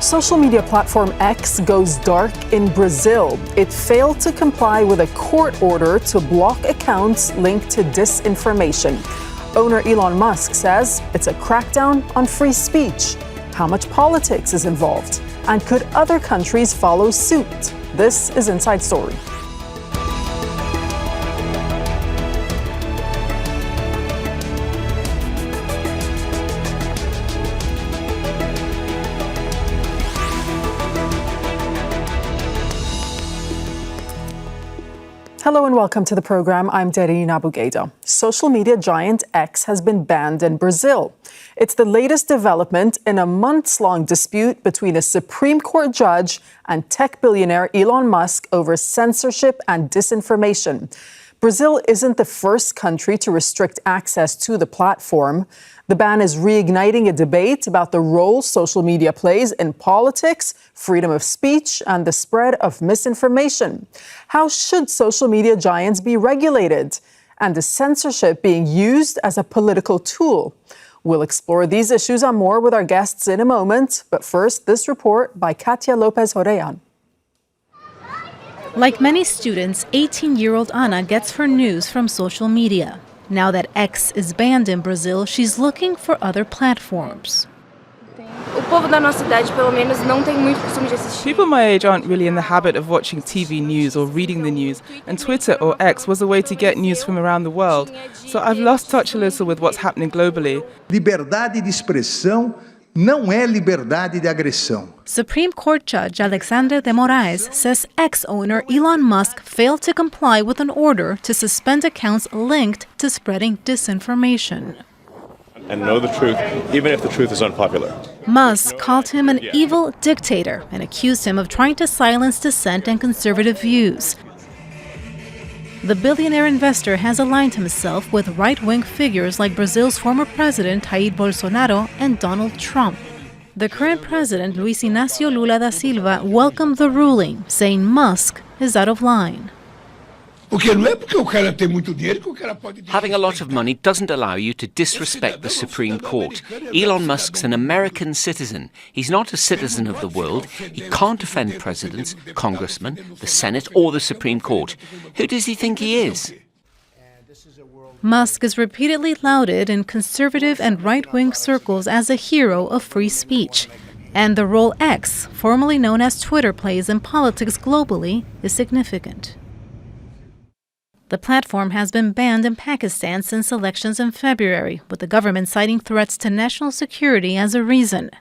Social media platform X goes dark in Brazil. It failed to comply with a court order to block accounts linked to disinformation. Owner Elon Musk says it's a crackdown on free speech. How much politics is involved? And could other countries follow suit? This is Inside Story. Hello and welcome to the program. I'm Dareen Abughaida. Social media giant X has been banned in Brazil. It's the latest development in a months-long dispute between a Supreme Court judge and tech billionaire Elon Musk over censorship and disinformation. Brazil isn't the first country to restrict access to the platform. The ban is reigniting a debate about the role social media plays in politics, freedom of speech, and the spread of misinformation. How should social media giants be regulated? And is censorship being used as a political tool? We'll explore these issues and more with our guests in a moment. But first, this report by Katia Lopez-Horeyan. Like many students, 18-year-old Ana gets her news from social media. Now that X is banned in Brazil, she's looking for other platforms. People my age aren't really in the habit of watching TV news or reading the news, and Twitter or X was a way to get news from around the world. So I've lost touch a little with what's happening globally. Liberdade de expressão não é liberdade de agressão. Supreme Court Judge Alexandre de Moraes says ex-owner Elon Musk failed to comply with an order to suspend accounts linked to spreading disinformation. And know the truth, even if the truth is unpopular. Musk called him an evil dictator and accused him of trying to silence dissent and conservative views. The billionaire investor has aligned himself with right-wing figures like Brazil's former president Jair Bolsonaro and Donald Trump. The current president, Luiz Inácio Lula da Silva, welcomed the ruling, saying Musk is out of line. Having a lot of money doesn't allow you to disrespect the Supreme Court. Elon Musk's an American citizen. He's not a citizen of the world. He can't offend presidents, congressmen, the Senate, or the Supreme Court. Who does he think he is? Musk is repeatedly lauded in conservative and right-wing circles as a hero of free speech. And the role X, formerly known as Twitter, plays in politics globally is significant. The platform has been banned in Pakistan since elections in February, with the government citing threats to national security as a reason.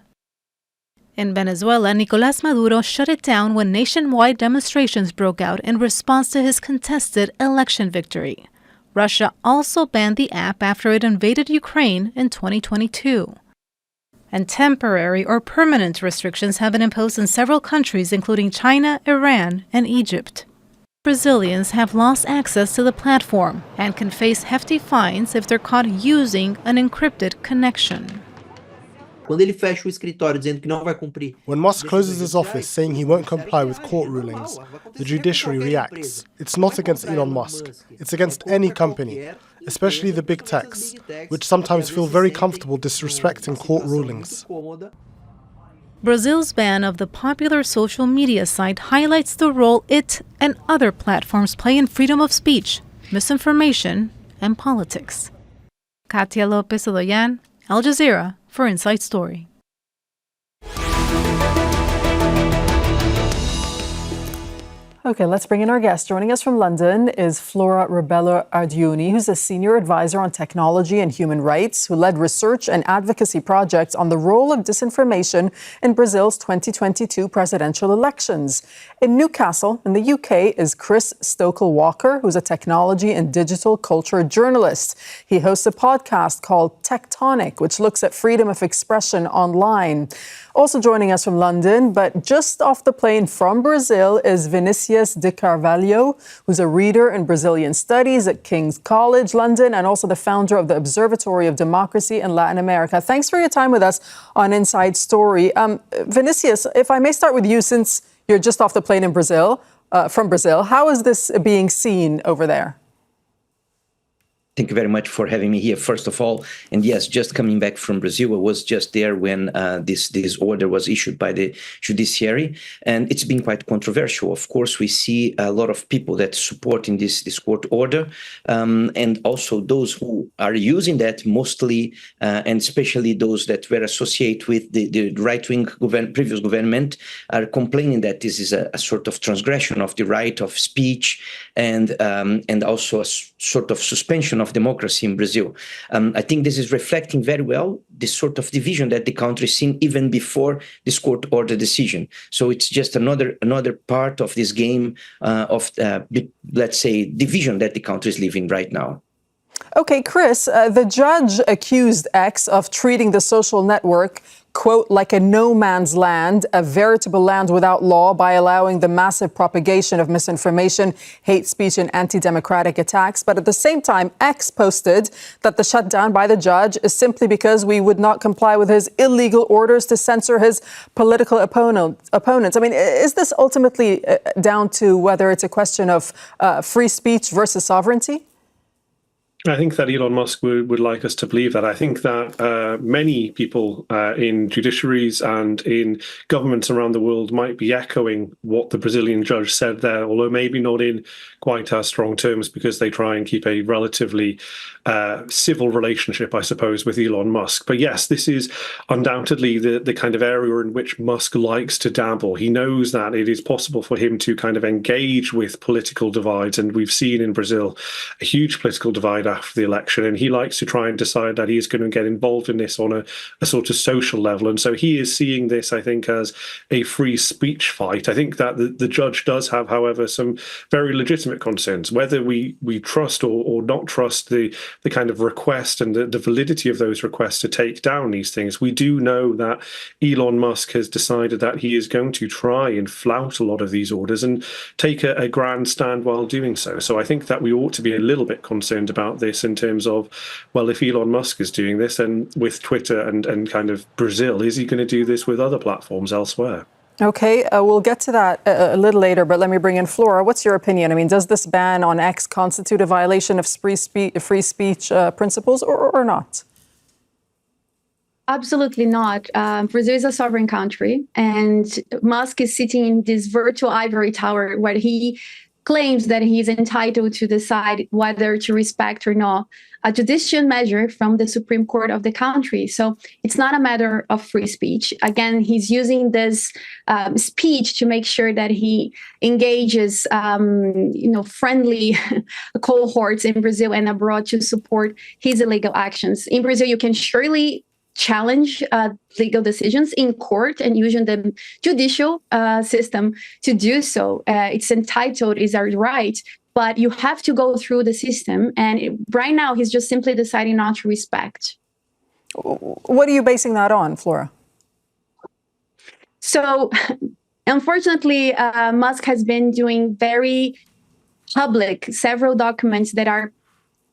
In Venezuela, Nicolás Maduro shut it down when nationwide demonstrations broke out in response to his contested election victory. Russia also banned the app after it invaded Ukraine in 2022. And temporary or permanent restrictions have been imposed in several countries, including China, Iran, and Egypt. Brazilians have lost access to the platform and can face hefty fines if they're caught using an encrypted connection. When Musk closes his office saying he won't comply with court rulings, the judiciary reacts. It's not against Elon Musk. It's against any company, especially the big techs, which sometimes feel very comfortable disrespecting court rulings. Brazil's ban of the popular social media site highlights the role it and other platforms play in freedom of speech, misinformation, and politics. Katia Lopez-Horeyan, Al Jazeera, for Inside Story. Okay, let's bring in our guest. Joining us from London is Flora Rebelo Ardiuni, who's a senior advisor on technology and human rights, who led research and advocacy projects on the role of disinformation in Brazil's 2022 presidential elections. In Newcastle, in the UK, is Chris Stokel-Walker, who's a technology and digital culture journalist. He hosts a podcast called Techtonic, which looks at freedom of expression online. Also joining us from London, but just off the plane from Brazil, is Vinicius de Carvalho, who's a reader in Brazilian studies at King's College London and also the founder of the Observatory of Democracy in Latin America. Thanks for your time with us on Inside Story. Vinicius, if I may start with you, since you're just off the plane in Brazil, from Brazil, how is this being seen over there? Thank you very much for having me here, first of all. And yes, just coming back from Brazil, I was just there when this order was issued by the judiciary, and it's been quite controversial. Of course, we see a lot of people that supporting this court order, and also those who are using that mostly, and especially those that were associated with the right-wing previous government, are complaining that this is a sort of transgression of the right of speech, and also a sort of suspension of democracy in Brazil. I think this is reflecting very well this sort of division that the country has seen even before this court order decision. So it's just another part of this game of, let's say, division that the country is living right now. Okay, Chris, the judge accused X of treating the social network, quote, like a no man's land, a veritable land without law, by allowing the massive propagation of misinformation, hate speech, and anti-democratic attacks. But at the same time, X posted that the shutdown by the judge is simply because we would not comply with his illegal orders to censor his political opponents. I mean, is this ultimately down to whether it's a question of free speech versus sovereignty? I think that Elon Musk would like us to believe that. I think that many people in judiciaries and in governments around the world might be echoing what the Brazilian judge said there, although maybe not in quite as strong terms, because they try and keep a relatively civil relationship, I suppose, with Elon Musk. But yes, this is undoubtedly the kind of area in which Musk likes to dabble. He knows that it is possible for him to kind of engage with political divides, and we've seen in Brazil a huge political divide after the election, and he likes to try and decide that he is going to get involved in this on a sort of social level. And so he is seeing this, I think, as a free speech fight. I think that the judge does have, however, some very legitimate concerns, whether we trust or not trust the kind of request and the validity of those requests to take down these things. We do know that Elon Musk has decided that he is going to try and flout a lot of these orders and take a grand stand while doing so. So I think that we ought to be a little bit concerned about this in terms of, well, if Elon Musk is doing this, then with Twitter and kind of Brazil, is he going to do this with other platforms elsewhere? Okay, we'll get to that a little later, but let me bring in Flora. What's your opinion? I mean, does this ban on X constitute a violation of free speech principles or not? Absolutely not. Brazil is a sovereign country, and Musk is sitting in this virtual ivory tower where he claims that he is entitled to decide whether to respect or not a judicial measure from the Supreme Court of the country. So it's not a matter of free speech. Again, he's using this speech to make sure that he engages, friendly cohorts in Brazil and abroad to support his illegal actions. In Brazil, you can surely challenge legal decisions in court and using the judicial system to do so. It's entitled, is our right, but you have to go through the system. And right now, he's just simply deciding not to respect. What are you basing that on, Flora? So, unfortunately, Musk has been doing very public several documents that are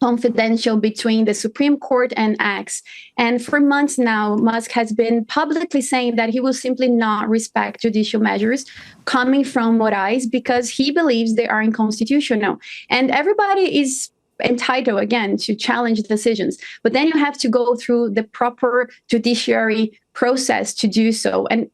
confidential between the Supreme Court and X. And for months now, Musk has been publicly saying that he will simply not respect judicial measures coming from Moraes because he believes they are unconstitutional. And everybody is entitled, again, to challenge decisions. But then you have to go through the proper judiciary process to do so. And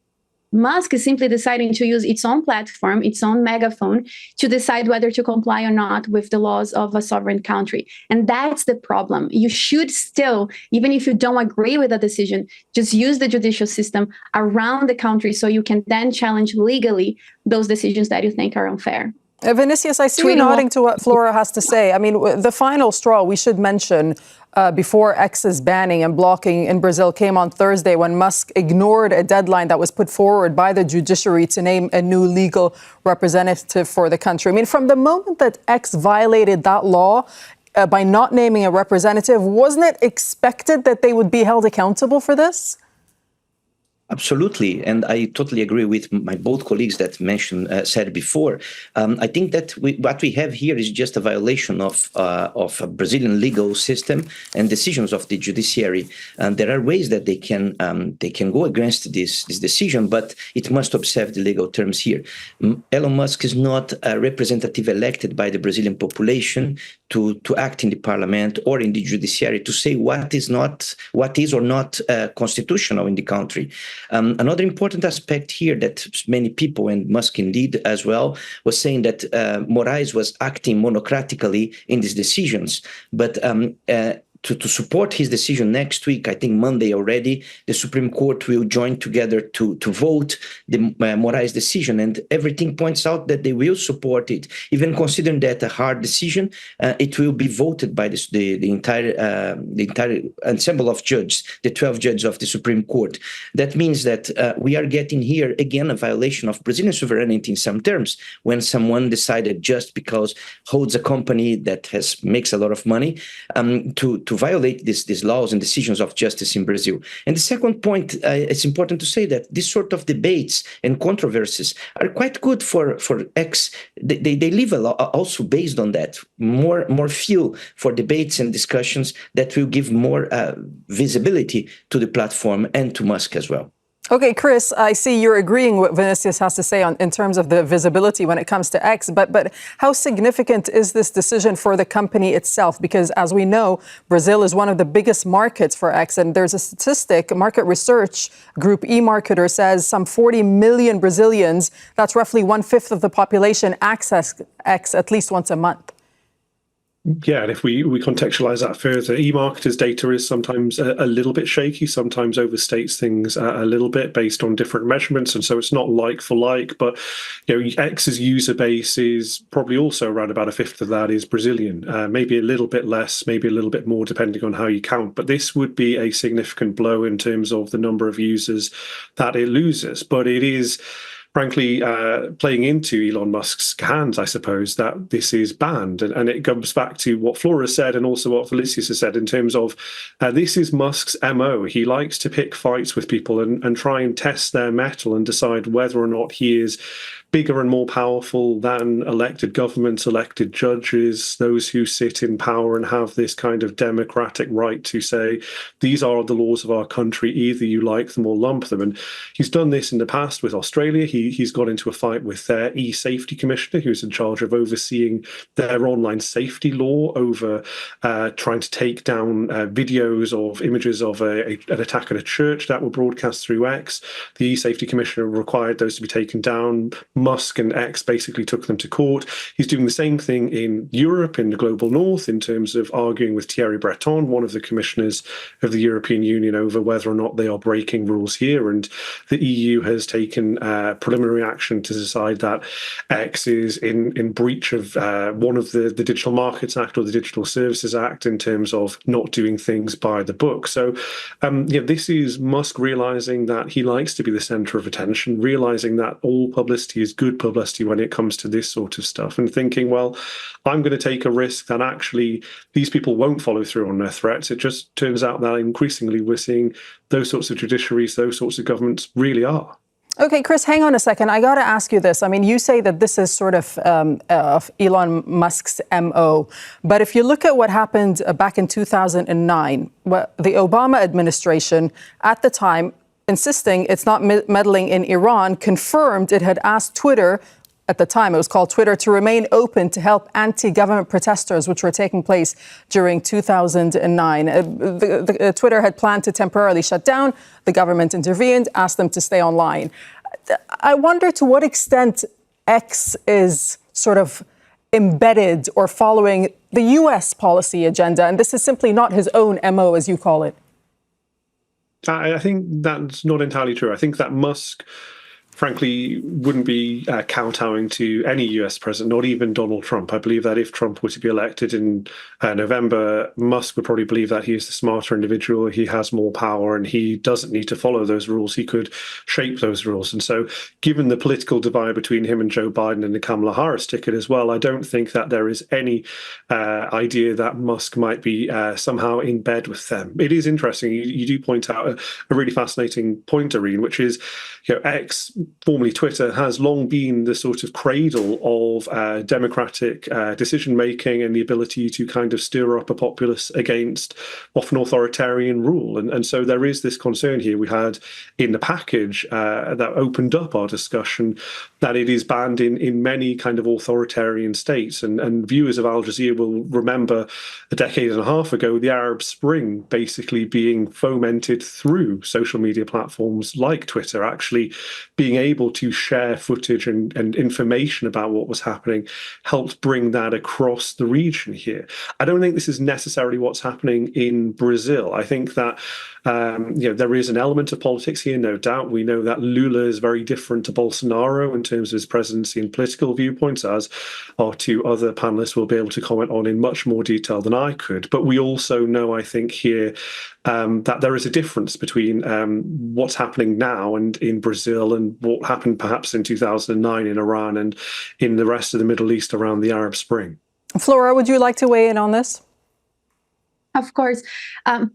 Musk is simply deciding to use its own platform, its own megaphone, to decide whether to comply or not with the laws of a sovereign country. And that's the problem. You should still, even if you don't agree with a decision, just use the judicial system around the country so you can then challenge legally those decisions that you think are unfair. Vinicius, I see you nodding to what Flora has to say. I mean, the final straw, we should mention, before X's banning and blocking in Brazil came on Thursday when Musk ignored a deadline that was put forward by the judiciary to name a new legal representative for the country. I mean, from the moment that X violated that law by not naming a representative, wasn't it expected that they would be held accountable for this? Absolutely, and I totally agree with my both colleagues that said before. I think that what we have here is just a violation of a Brazilian legal system and decisions of the judiciary. And there are ways that they can go against this decision, but it must observe the legal terms here. Elon Musk is not a representative elected by the Brazilian population to act in the parliament or in the judiciary to say what is or not constitutional in the country. Another important aspect here that many people, and Musk indeed as well, was saying that Moraes was acting monocratically in these decisions. But to support his decision next week, I think Monday already, the Supreme Court will join together to vote the Moraes decision, and everything points out that they will support it. Even considering that a hard decision, it will be voted by the entire ensemble of judges, the 12 judges of the Supreme Court. That means that we are getting here again a violation of Brazilian sovereignty in some terms, when someone decided just because holds a company that makes a lot of money to violate these laws and decisions of justice in Brazil. And the second point, it's important to say that these sort of debates and controversies are quite good for X. They live a lot also based on that, more fuel for debates and discussions that will give more visibility to the platform and to Musk as well. Okay, Chris, I see you're agreeing with what Vinicius has to say in terms of the visibility when it comes to X, but how significant is this decision for the company itself? Because as we know, Brazil is one of the biggest markets for X, and there's a statistic, market research group eMarketer says some 40 million Brazilians, that's roughly 1/5 of the population, access X at least once a month. Yeah, and if we contextualize that further, eMarketer's data is sometimes a little bit shaky, sometimes overstates things a little bit based on different measurements, and so it's not like for like. But X's user base is probably also around about 1/5 of that is Brazilian, maybe a little bit less, maybe a little bit more, depending on how you count. But this would be a significant blow in terms of the number of users that it loses. But it is, frankly, playing into Elon Musk's hands, I suppose, that this is banned. And it comes back to what Flora said and also what Vinicius has said in terms of this is Musk's MO. He likes to pick fights with people and try and test their mettle and decide whether or not he is bigger and more powerful than elected governments, elected judges, those who sit in power and have this kind of democratic right to say, these are the laws of our country, either you like them or lump them. And he's done this in the past with Australia. He's got into a fight with their e-safety commissioner, who's in charge of overseeing their online safety law over trying to take down videos of images of an attack at a church that were broadcast through X. The e-safety commissioner required those to be taken down. Musk and X basically took them to court. He's doing the same thing in Europe, in the global north, in terms of arguing with Thierry Breton, one of the commissioners of the European Union, over whether or not they are breaking rules here. And the EU has taken preliminary action to decide that X is in breach of one of the Digital Markets Act or the Digital Services Act in terms of not doing things by the book. So this is Musk realizing that he likes to be the center of attention, realizing that all publicity is good publicity when it comes to this sort of stuff, and thinking, well, I'm going to take a risk that actually these people won't follow through on their threats. It just turns out that increasingly we're seeing those sorts of judiciaries, those sorts of governments really are. Okay, Chris, hang on a second. I got to ask you this. I mean, you say that this is sort of Elon Musk's MO. But if you look at what happened back in 2009, the Obama administration at the time, insisting it's not meddling in Iran, confirmed it had asked Twitter, at the time it was called Twitter, to remain open to help anti-government protesters, which were taking place during 2009. Twitter had planned to temporarily shut down. The government intervened, asked them to stay online. I wonder to what extent X is sort of embedded or following the U.S. policy agenda, and this is simply not his own MO, as you call it. I think that's not entirely true. I think that Musk, frankly, wouldn't be kowtowing to any US president, not even Donald Trump. I believe that if Trump were to be elected in November, Musk would probably believe that he is the smarter individual, he has more power, and he doesn't need to follow those rules. He could shape those rules. And so, given the political divide between him and Joe Biden and the Kamala Harris ticket as well, I don't think that there is any idea that Musk might be somehow in bed with them. It is interesting. You do point out a really fascinating point, Dareen, which is, X, formerly Twitter, has long been the sort of cradle of democratic decision-making and the ability to kind of stir up a populace against often authoritarian rule. And so there is this concern here we had in the package that opened up our discussion that it is banned in many kind of authoritarian states. And viewers of Al Jazeera will remember a decade and a half ago, the Arab Spring basically being fomented through social media platforms like Twitter, actually being able to share footage and information about what was happening helped bring that across the region here. I don't think this is necessarily what's happening in Brazil. I think that there is an element of politics here, no doubt. We know that Lula is very different to Bolsonaro in terms of his presidency and political viewpoints, as our two other panelists will be able to comment on in much more detail than I could. But we also know, I think, here that there is a difference between what's happening now and in Brazil and what happened perhaps in 2009 in Iran and in the rest of the Middle East around the Arab Spring. Flora, would you like to weigh in on this? Of course.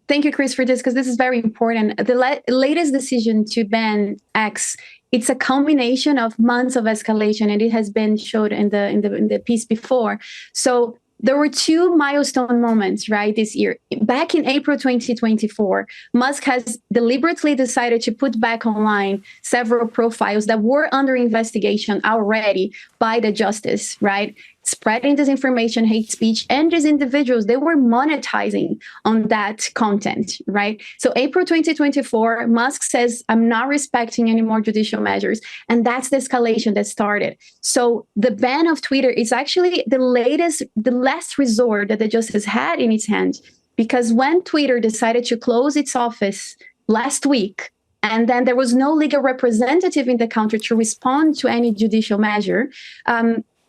Thank you, Chris, for this, because this is very important. The latest decision to ban X, it's a combination of months of escalation, and it has been showed in the piece before. So there were two milestone moments, right, this year. Back in April 2024, Musk has deliberately decided to put back online several profiles that were under investigation already by the justice, right? Spreading disinformation, hate speech, and these individuals, they were monetizing on that content, right? So April 2024, Musk says, I'm not respecting any more judicial measures. And that's the escalation that started. So the ban of Twitter is actually the last resort that the justice had in its hands, because when Twitter decided to close its office last week, and then there was no legal representative in the country to respond to any judicial measure,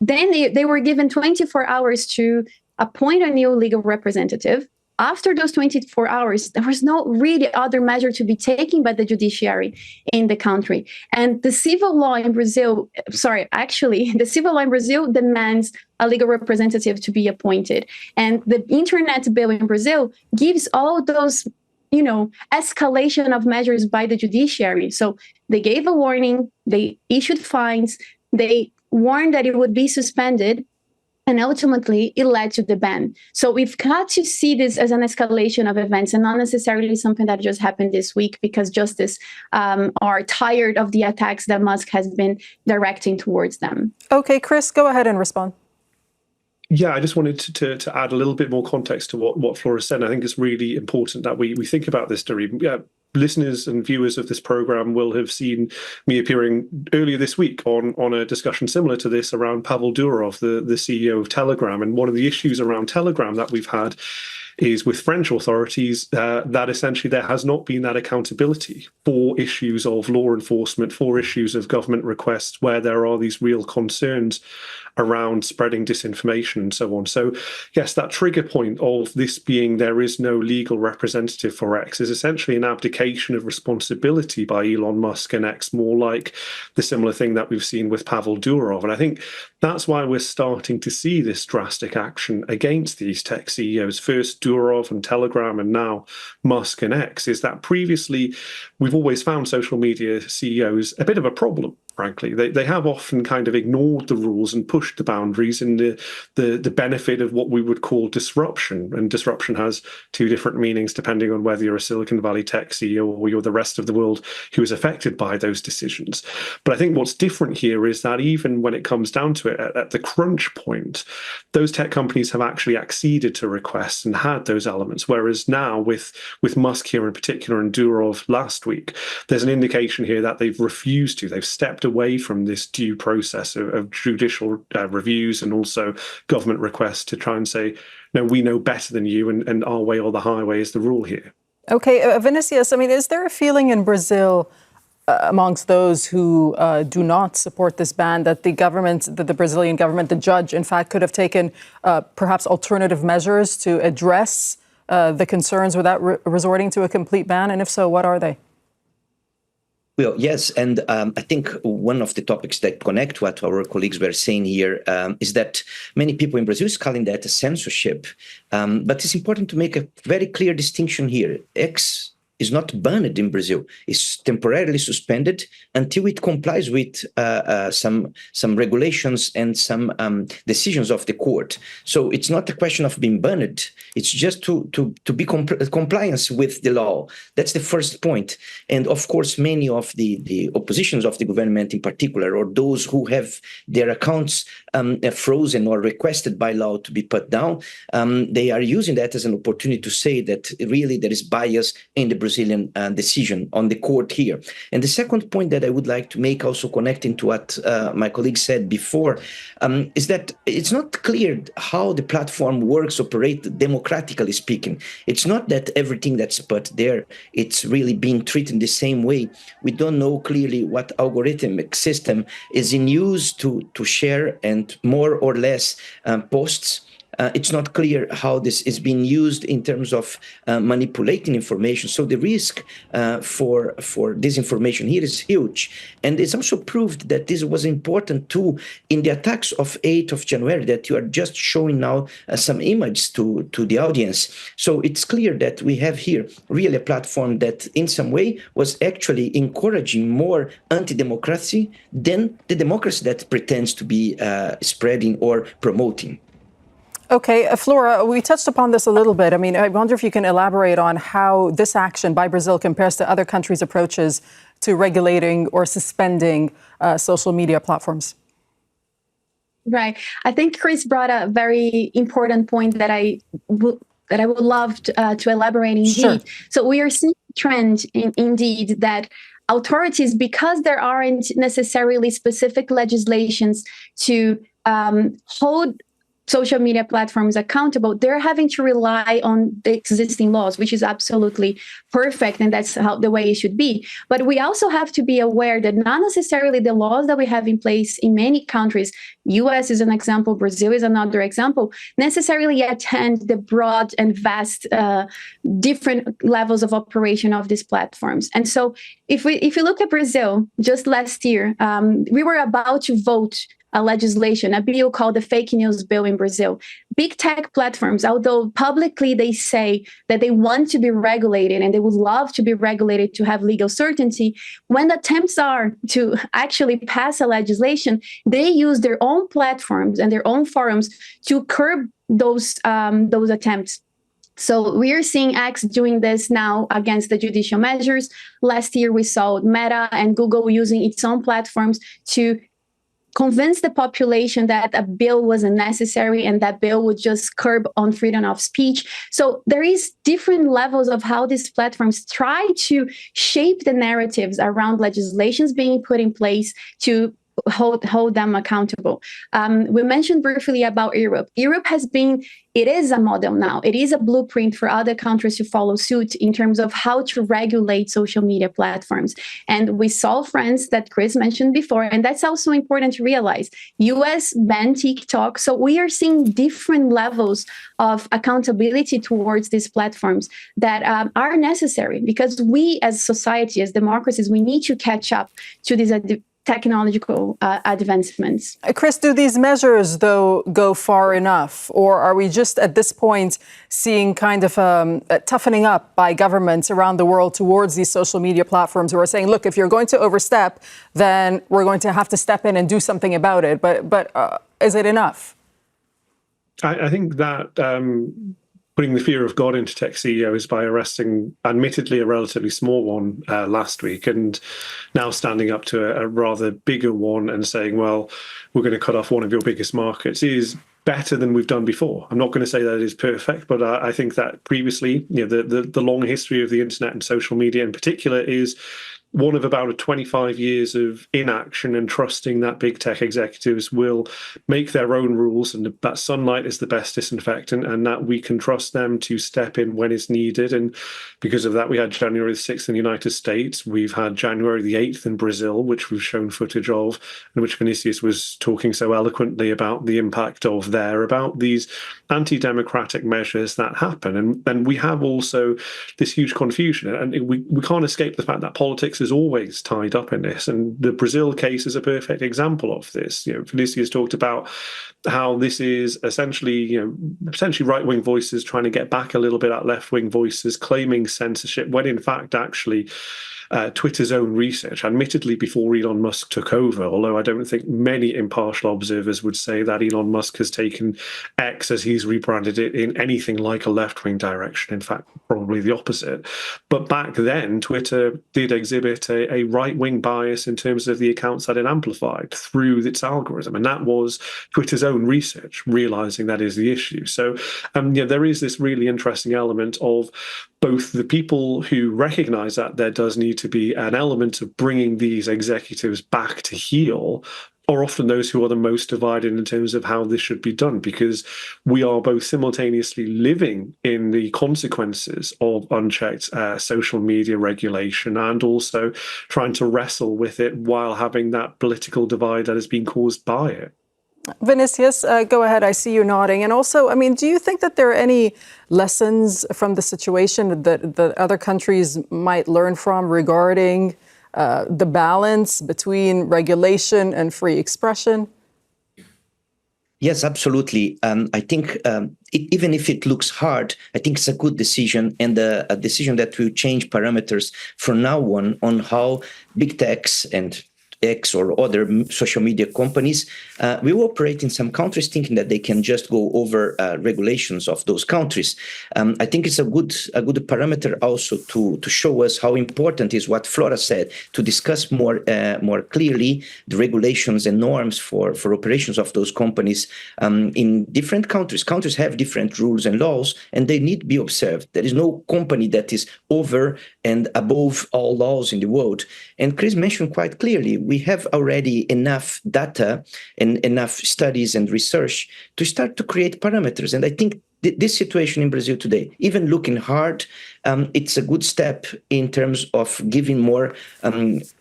then they were given 24 hours to appoint a new legal representative. After those 24 hours, there was no really other measure to be taken by the judiciary in the country. And the civil law in Brazil, the civil law in Brazil demands a legal representative to be appointed. And the internet bill in Brazil gives all those escalation of measures by the judiciary. So they gave a warning, they issued fines, they warned that it would be suspended, and ultimately it led to the ban. So we've got to see this as an escalation of events and not necessarily something that just happened this week because justice are tired of the attacks that Musk has been directing towards them. Okay, Chris, go ahead and respond. Yeah, I just wanted to add a little bit more context to what Flora said. I think it's really important that we think about this, Dareen. Listeners and viewers of this program will have seen me appearing earlier this week on a discussion similar to this around Pavel Durov, the CEO of Telegram. And one of the issues around Telegram that we've had is with French authorities that essentially there has not been that accountability for issues of law enforcement, for issues of government requests where there are these real concerns around spreading disinformation and so on. So yes, that trigger point of this being there is no legal representative for X is essentially an abdication of responsibility by Elon Musk and X, more like the similar thing that we've seen with Pavel Durov. And I think that's why we're starting to see this drastic action against these tech CEOs, first Durov and Telegram and now Musk and X, is that previously we've always found social media CEOs a bit of a problem. Frankly, they have often kind of ignored the rules and pushed the boundaries in the benefit of what we would call disruption. And disruption has two different meanings depending on whether you're a Silicon Valley tech CEO or you're the rest of the world who is affected by those decisions. But I think what's different here is that even when it comes down to it, at the crunch point, those tech companies have actually acceded to requests and had those elements. Whereas now with Musk here in particular and Durov last week, there's an indication here that they've refused to. They've stepped away from this due process of judicial reviews and also government requests to try and say, no, we know better than you and our way or the highway is the rule here. Okay, Vinicius, I mean, is there a feeling in Brazil amongst those who do not support this ban, that the Brazilian government, the judge, in fact, could have taken perhaps alternative measures to address the concerns without resorting to a complete ban? And if so, what are they? Well, yes, and I think one of the topics that connect what our colleagues were saying here is that many people in Brazil is calling that a censorship. But it's important to make a very clear distinction here. X is not banned in Brazil. It's temporarily suspended until it complies with some regulations and some decisions of the court. So it's not a question of being banned. It's just to be compliance with the law. That's the first point. And of course, many of the oppositions of the government in particular, or those who have their accounts frozen or requested by law to be put down, they are using that as an opportunity to say that really there is bias in the Brazilian decision on the court here. And the second point that I would like to make, also connecting to what my colleague said before, is that it's not clear how the platform works, operates democratically speaking. It's not that everything that's put there, it's really being treated the same way. We don't know clearly what algorithmic system is in use to share and more or less posts. It's not clear how this is being used in terms of manipulating information. So the risk for disinformation here is huge. And it's also proved that this was important too in the attacks of 8th of January that you are just showing now some images to the audience. So it's clear that we have here really a platform that in some way was actually encouraging more anti-democracy than the democracy that pretends to be spreading or promoting. Okay, Flora, we touched upon this a little bit. I mean, I wonder if you can elaborate on how this action by Brazil compares to other countries' approaches to regulating or suspending social media platforms. Right. I think Chris brought a very important point that I would love to elaborate indeed. Sure. So we are seeing a trend indeed that authorities, because there aren't necessarily specific legislations to hold social media platforms accountable, they're having to rely on the existing laws, which is absolutely perfect, and that's the way it should be. But we also have to be aware that not necessarily the laws that we have in place in many countries, US is an example, Brazil is another example, necessarily attend the broad and vast different levels of operation of these platforms. And so if you look at Brazil, just last year, we were about to vote a legislation, a bill called the Fake News Bill in Brazil. Big tech platforms, although publicly they say that they want to be regulated and they would love to be regulated to have legal certainty, when attempts are to actually pass a legislation, they use their own platforms and their own forums to curb those attempts. So we are seeing X doing this now against the judicial measures. Last year, we saw Meta and Google using its own platforms to convince the population that a bill wasn't necessary and that bill would just curb on freedom of speech. So there is different levels of how these platforms try to shape the narratives around legislations being put in place to hold them accountable. We mentioned briefly about Europe. Europe it is a model now. It is a blueprint for other countries to follow suit in terms of how to regulate social media platforms. And we saw France that Chris mentioned before, and that's also important to realize. US banned TikTok. So we are seeing different levels of accountability towards these platforms that are necessary because we as society, as democracies, we need to catch up to these technological advancements. Chris, do these measures, though, go far enough? Or are we just at this point seeing kind of a toughening up by governments around the world towards these social media platforms who are saying, look, if you're going to overstep, then we're going to have to step in and do something about it. But is it enough? I think that putting the fear of God into tech CEOs by arresting, admittedly, a relatively small one last week, and now standing up to a rather bigger one and saying, well, we're going to cut off one of your biggest markets is better than we've done before. I'm not going to say that it is perfect, but I think that previously, the long history of the internet and social media in particular is one of about 25 years of inaction and trusting that big tech executives will make their own rules and that sunlight is the best disinfectant and that we can trust them to step in when it's needed. And because of that, we had January the 6th in the United States. We've had January the 8th in Brazil, which we've shown footage of, and which Vinicius was talking so eloquently about the impact of there, about these anti-democratic measures that happen. And we have also this huge confusion. And we can't escape the fact that politics is always tied up in this. And the Brazil case is a perfect example of this. Vinicius talked about how this is essentially right-wing voices trying to get back a little bit at left-wing voices, claiming censorship, when in fact actually Twitter's own research, admittedly before Elon Musk took over, although I don't think many impartial observers would say that Elon Musk has taken X, as he's rebranded it, in anything like a left-wing direction. In fact, probably the opposite. But back then, Twitter did exhibit a right-wing bias in terms of the accounts that it amplified through its algorithm. And that was Twitter's own research, realizing that is the issue. So there is this really interesting element of both the people who recognize that there does need to be an element of bringing these executives back to heel, are often those who are the most divided in terms of how this should be done, because we are both simultaneously living in the consequences of unchecked social media regulation and also trying to wrestle with it while having that political divide that has been caused by it. Vinicius, go ahead. I see you nodding. And also, do you think that there are any lessons from the situation that other countries might learn from regarding the balance between regulation and free expression? Yes, absolutely. I think even if it looks hard, I think it's a good decision, and a decision that will change parameters from now on how big techs and X or other social media companies will operate in some countries, thinking that they can just go over regulations of those countries. I think it's a good parameter also to show us how important is what Flora said, to discuss more clearly the regulations and norms for operations of those companies in different countries. Countries have different rules and laws, and they need to be observed. There is no company that is over and above all laws in the world. And Chris mentioned quite clearly, we have already enough data and enough studies and research to start to create parameters. And I think this situation in Brazil today, even looking hard, it's a good step in terms of giving more, as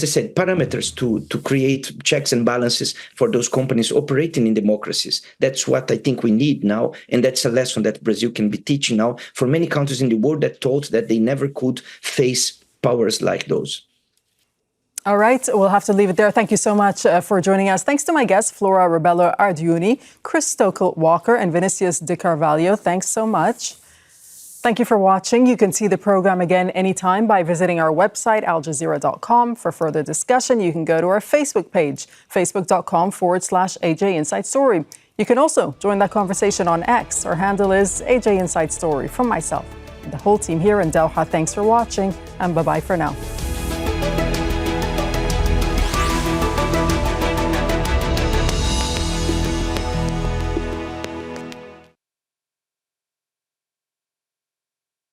I said, parameters to create checks and balances for those companies operating in democracies. That's what I think we need now. And that's a lesson that Brazil can be teaching now for many countries in the world that thought that they never could face powers like those. All right, we'll have to leave it there. Thank you so much for joining us. Thanks to my guests, Flora Rebelo Ardiuni, Chris Stokel-Walker, and Vinicius de Carvalho. Thanks so much. Thank you for watching. You can see the program again anytime by visiting our website, aljazeera.com. For further discussion, you can go to our Facebook page, facebook.com/AJ Inside Story. You can also join that conversation on X. Our handle is AJ Inside Story. From myself and the whole team here in Doha, thanks for watching, and bye-bye for now.